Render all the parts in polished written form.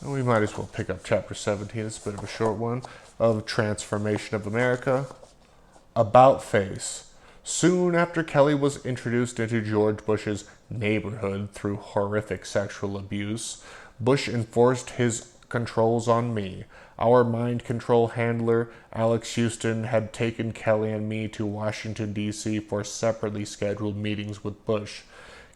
We might as well pick up chapter 17. It's a bit of a short one of Transformation of America. About face. Soon after Kelly was introduced into George Bush's neighborhood through horrific sexual abuse, Bush enforced his controls on me. Our mind control handler, Alex Houston, had taken Kelly and me to Washington, D.C. for separately scheduled meetings with Bush.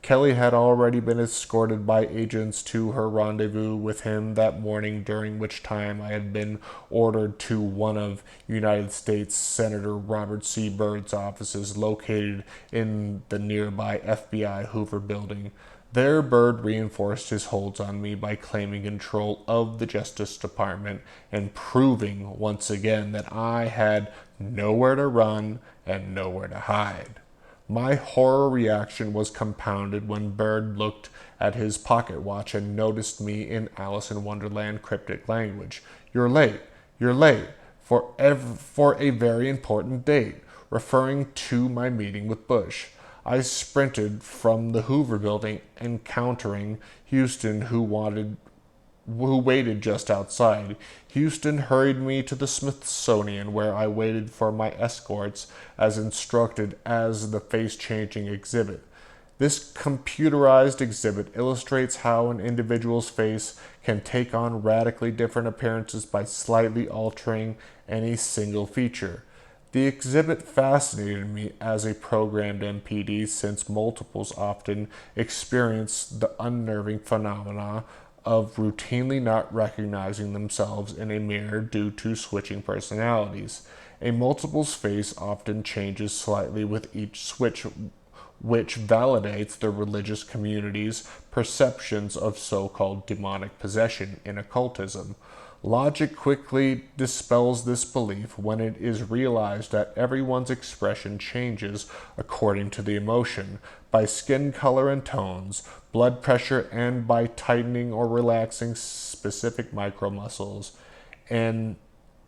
Kelly had already been escorted by agents to her rendezvous with him that morning, during which time I had been ordered to one of United States Senator Robert C. Byrd's offices located in the nearby FBI Hoover building. There, Byrd reinforced his holds on me by claiming control of the Justice Department and proving once again that I had nowhere to run and nowhere to hide. My horror reaction was compounded when Byrd looked at his pocket watch and noticed me in Alice in Wonderland cryptic language. You're late. You're late. For a very important date," referring to my meeting with Bush. I sprinted from the Hoover building, encountering Houston, who waited just outside. Houston hurried me to the Smithsonian, where I waited for my escorts as instructed as the face-changing exhibit. This computerized exhibit illustrates how an individual's face can take on radically different appearances by slightly altering any single feature. The exhibit fascinated me as a programmed MPD, since multiples often experience the unnerving phenomena of routinely not recognizing themselves in a mirror due to switching personalities. A multiple's face often changes slightly with each switch, which validates the religious community's perceptions of so-called demonic possession in occultism. Logic quickly dispels this belief when it is realized that everyone's expression changes according to the emotion, by skin color and tones, blood pressure, and by tightening or relaxing specific micromuscles. And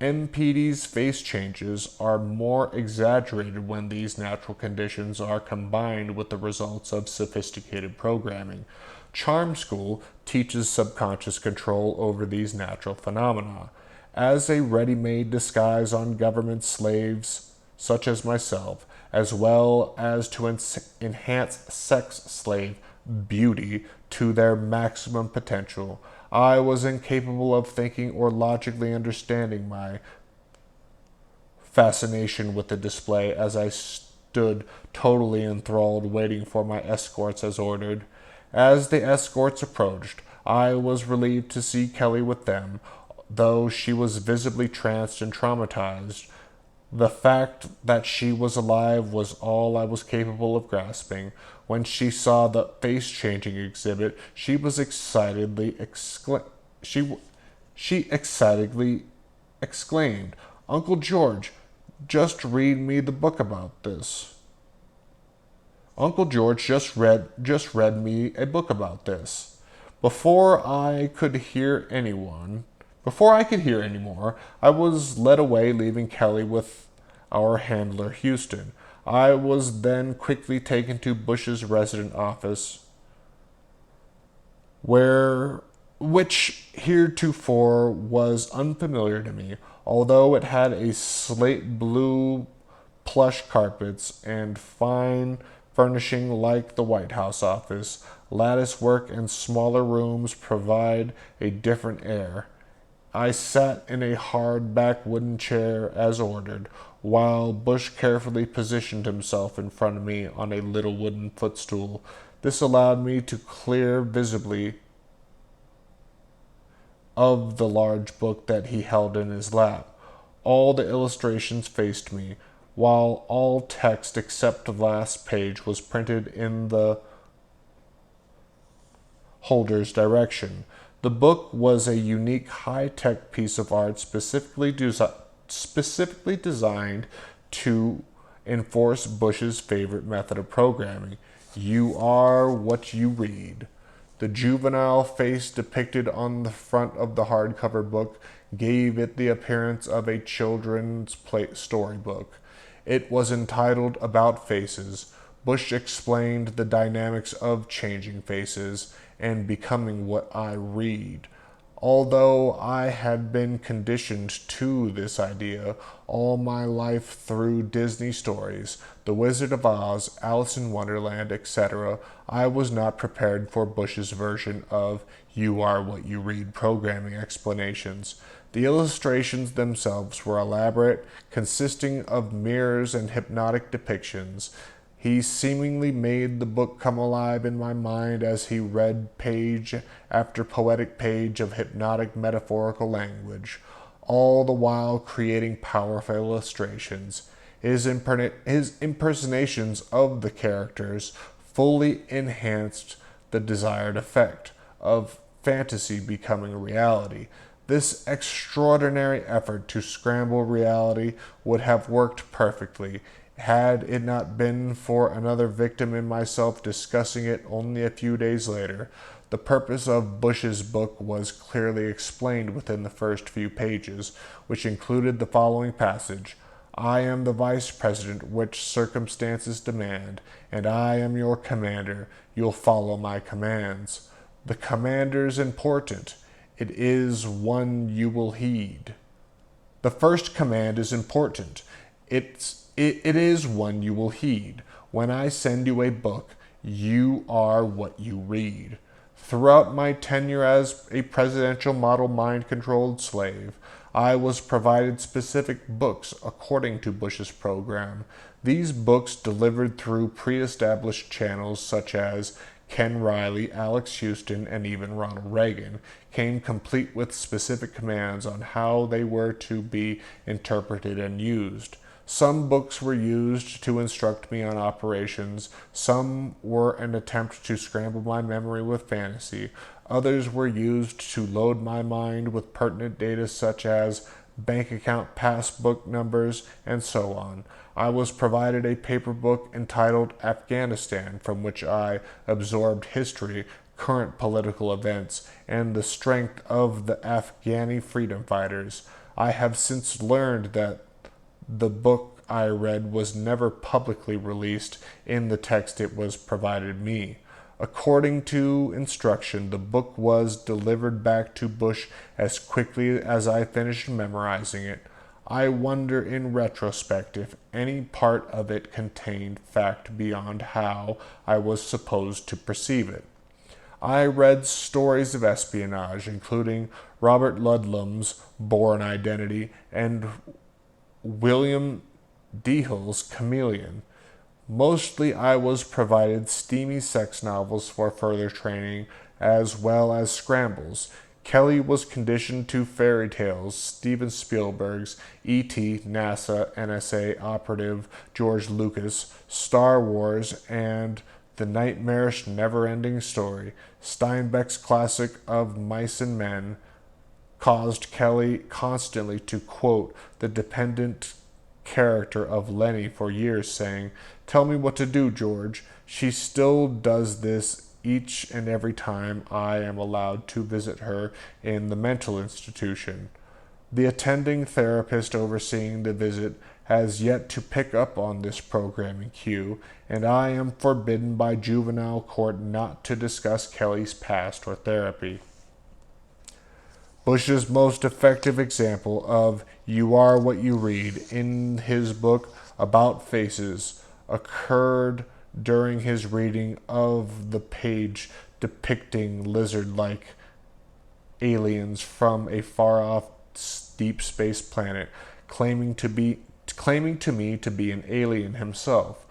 MPD's face changes are more exaggerated when these natural conditions are combined with the results of sophisticated programming. Charm School teaches subconscious control over these natural phenomena. As a ready-made disguise on government slaves, such as myself, as well as to enhance sex slave beauty to their maximum potential, I was incapable of thinking or logically understanding my fascination with the display as I stood totally enthralled, waiting for my escorts as ordered. As the escorts approached, I was relieved to see Kelly with them, though she was visibly tranced and traumatized. The fact that she was alive was all I was capable of grasping. When she saw the face-changing exhibit, she excitedly exclaimed, "Uncle George, just read me the book about this." Uncle George just read me a book about this. Before I could hear any more, I was led away, leaving Kelly with our handler Houston. I was then quickly taken to Bush's resident office, which heretofore was unfamiliar to me, although it had a slate blue plush carpets and fine furnishing like the White House office. Lattice work and smaller rooms provide a different air. I sat in a hard-back wooden chair as ordered, while Bush carefully positioned himself in front of me on a little wooden footstool. This allowed me to clear visibly of the large book that he held in his lap. All the illustrations faced me, while all text except the last page was printed in the holder's direction. The book was a unique high-tech piece of art specifically designed to enforce Bush's favorite method of programming. You are what you read. The juvenile face depicted on the front of the hardcover book gave it the appearance of a children's storybook. It was entitled About Faces. Bush explained the dynamics of changing faces and becoming what I read. Although I had been conditioned to this idea all my life through Disney stories, The Wizard of Oz, Alice in Wonderland, etc., I was not prepared for Bush's version of "you are what you read" programming explanations. The illustrations themselves were elaborate, consisting of mirrors and hypnotic depictions. He seemingly made the book come alive in my mind as he read page after poetic page of hypnotic metaphorical language, all the while creating powerful illustrations. His impersonations of the characters fully enhanced the desired effect of fantasy becoming reality. This extraordinary effort to scramble reality would have worked perfectly had it not been for another victim in myself discussing it only a few days later. The purpose of Bush's book was clearly explained within the first few pages, which included the following passage: "I am the vice president which circumstances demand, and I am your commander. You'll follow my commands. The commander's important. It is one you will heed." The first command is important. It is one you will heed. When I send you a book, you are what you read. Throughout my tenure as a presidential model mind-controlled slave, I was provided specific books according to Bush's program. These books, delivered through pre-established channels such as Ken Riley, Alex Houston, and even Ronald Reagan, came complete with specific commands on how they were to be interpreted and used. Some books were used to instruct me on operations, some were an attempt to scramble my memory with fantasy, others were used to load my mind with pertinent data such as bank account passbook numbers, and so on. I was provided a paper book entitled Afghanistan, from which I absorbed history, current political events, and the strength of the Afghani freedom fighters. I have since learned that the book I read was never publicly released in the text it was provided me. According to instruction, the book was delivered back to Bush as quickly as I finished memorizing it. I wonder in retrospect if any part of it contained fact beyond how I was supposed to perceive it. I read stories of espionage, including Robert Ludlum's Born Identity and William Diehl's Chameleon. Mostly I was provided steamy sex novels for further training, as well as scrambles. Kelly was conditioned to fairy tales, Steven Spielberg's E.T., NASA, NSA operative George Lucas, Star Wars, and The Nightmarish Never-Ending Story. Steinbeck's classic of Mice and Men caused Kelly constantly to quote the dependent character of Lenny for years, saying, "Tell me what to do, George." She still does this each and every time I am allowed to visit her in the mental institution. The attending therapist overseeing the visit has yet to pick up on this programming cue, and I am forbidden by juvenile court not to discuss Kelly's past or therapy. Bush's most effective example of "you are what you read" in his book About Faces occurred during his reading of the page depicting lizard-like aliens from a far-off deep space planet, claiming to me to be an alien himself.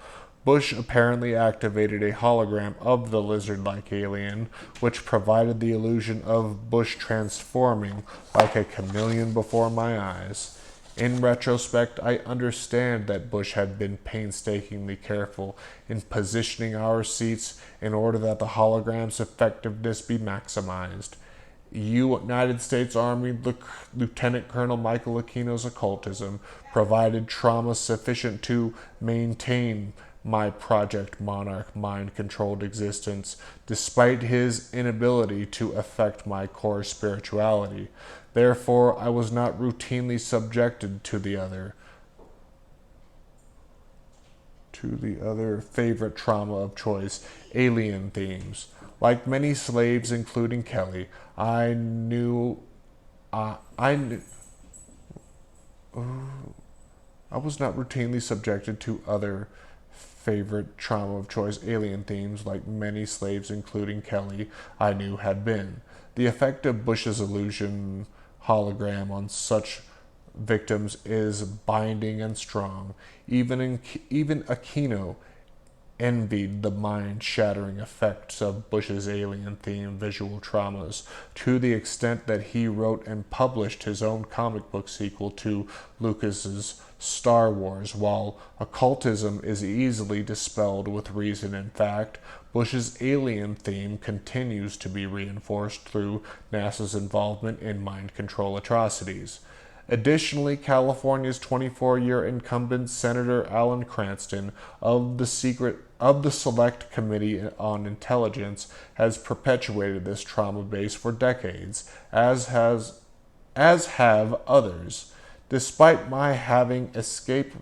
Bush apparently activated a hologram of the lizard-like alien, which provided the illusion of Bush transforming like a chameleon before my eyes. In retrospect, I understand that Bush had been painstakingly careful in positioning our seats in order that the hologram's effectiveness be maximized. United States Army Lieutenant Colonel Michael Aquino's occultism provided trauma sufficient to maintain my Project Monarch mind-controlled existence, despite his inability to affect my core spirituality. Therefore, I was not routinely subjected to the other favorite trauma of choice, alien themes. Like many slaves, including Kelly, I knew I knew I was not routinely subjected to other favorite trauma of choice alien themes like many slaves, including Kelly, I knew had been. The effect of Bush's illusion hologram on such victims is binding and strong. Even Aquino envied the mind-shattering effects of Bush's alien-themed visual traumas, to the extent that he wrote and published his own comic book sequel to Lucas's Star Wars. While occultism is easily dispelled with reason and fact, Bush's alien theme continues to be reinforced through NASA's involvement in mind control atrocities. Additionally, California's 24-year incumbent Senator Alan Cranston of the Select Committee on Intelligence has perpetuated this trauma base for decades, as have others. Despite my having escaped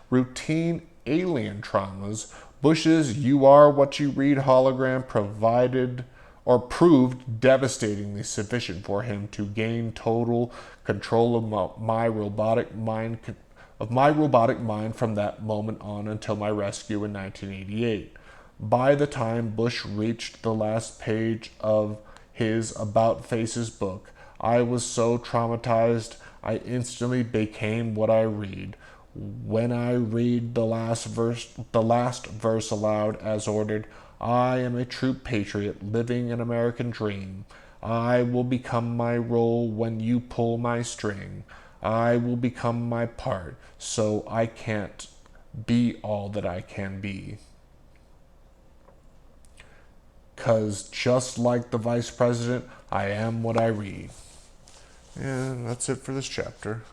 routine alien traumas, Bush's "You Are What You Read" hologram proved devastatingly sufficient for him to gain total control of my robotic mind from that moment on until my rescue in 1988. By the time Bush reached the last page of his About Faces book, I was so traumatized I instantly became what I read. When I read the last verse aloud as ordered, I am a true patriot living an American dream. I will become my role when you pull my string. I will become my part, so I can't be all that I can be. 'Cause just like the vice president, I am what I read. And that's it for this chapter.